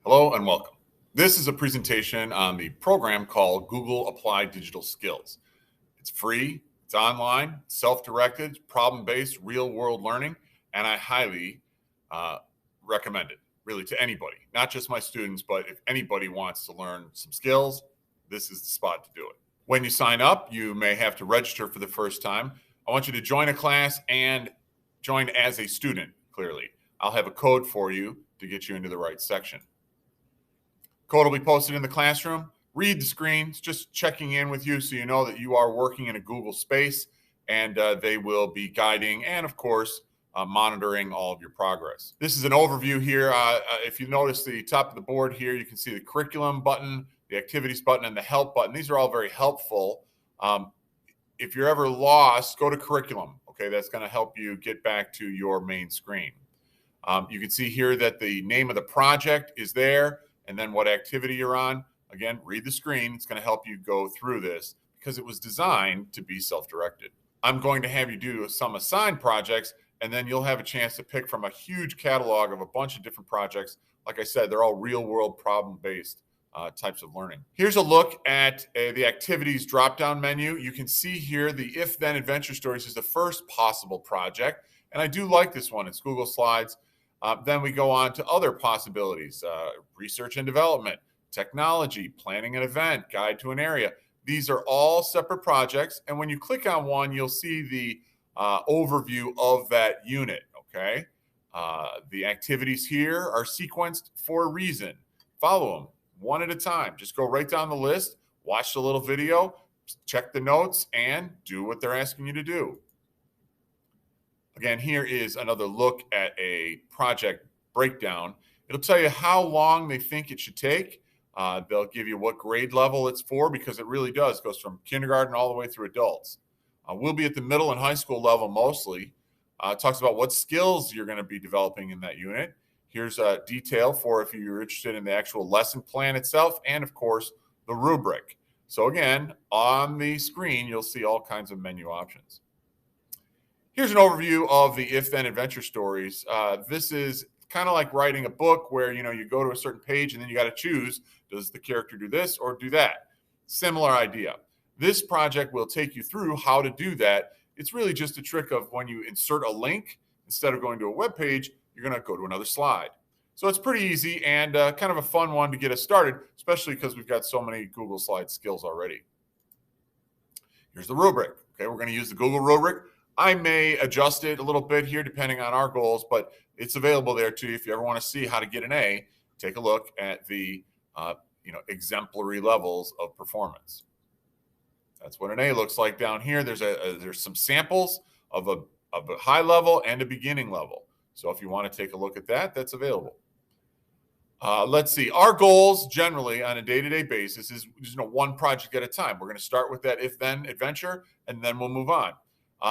Hello and welcome. This is a presentation on the program called Google Applied Digital Skills. It's free, it's online, self-directed, problem-based, real-world learning, and I highly recommend it, really, to anybody, not just my students, but if anybody wants to learn some skills, this is the spot to do it. When you sign up, you may have to register for the first time. I want you to join a class and join as a student, clearly. I'll have a code for you to get you into the right section. Code will be posted in the classroom. Read the screens, just checking in with you so you know that you are working in a Google space, and they will be guiding and, of course, monitoring all of your progress. This is an overview here. If you notice the top of the board here, you can see the curriculum button, the activities button, and the help button. These are all very helpful. If you're ever lost, go to curriculum. Okay, that's going to help you get back to your main screen. You can see here that the name of the project is there, and then what activity you're on. Again, read the screen. It's going to help you go through this because it was designed to be self-directed. I'm going to have you do some assigned projects, and then you'll have a chance to pick from a huge catalog of a bunch of different projects. Like I said, they're all real-world problem-based types of learning. Here's a look at the activities drop-down menu. You can see here the If Then Adventure Stories is the first possible project, and I do like this one. It's Google Slides. Then we go on to other possibilities, research and development, technology, planning an event, guide to an area. These are all separate projects. And when you click on one, you'll see the overview of that unit, okay? The activities here are sequenced for a reason. Follow them one at a time. Just go right down the list, watch the little video, check the notes, and do what they're asking you to do. Again, here is another look at a project breakdown. It'll tell you how long they think it should take. They'll give you what grade level it's for because it really does. It goes from kindergarten all the way through adults. We'll be at the middle and high school level mostly. It talks about what skills you're going to be developing in that unit. Here's a detail for if you're interested in the actual lesson plan itself and, of course, the rubric. So again, on the screen, you'll see all kinds of menu options. Here's an overview of the If Then Adventure Stories. This is kind of like writing a book where, you go to a certain page and then you got to choose, does the character do this or do that? Similar idea. This project will take you through how to do that. It's really just a trick of when you insert a link, instead of going to a web page, you're going to go to another slide. So it's pretty easy and kind of a fun one to get us started, especially because we've got so many Google Slide skills already. Here's the rubric. Okay, we're going to use the Google rubric. I may adjust it a little bit here depending on our goals, but it's available there too. If you ever want to see how to get an A, take a look at the exemplary levels of performance. That's what an A looks like down here. There's some samples of a high level and a beginning level. So if you want to take a look at that, that's available. Let's see. Our goals generally on a day-to-day basis is one project at a time. We're going to start with that if-then adventure, and then we'll move on.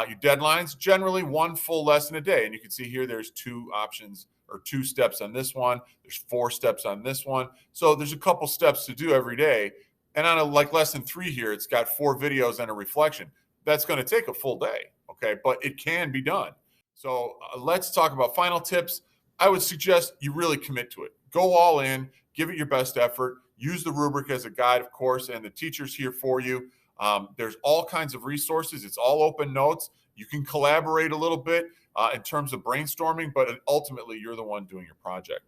Your deadlines, generally one full lesson a day. And you can see here there's two options or two steps on this one. There's 4 steps on this one. So there's a couple steps to do every day. And on like lesson 3 here, it's got 4 videos and a reflection. That's going to take a full day, okay? But it can be done. So let's talk about final tips. I would suggest you really commit to it. Go all in, give it your best effort. Use the rubric as a guide, of course, and the teacher's here for you. There's all kinds of resources. It's all open notes. You can collaborate a little bit in terms of brainstorming, but ultimately you're the one doing your project.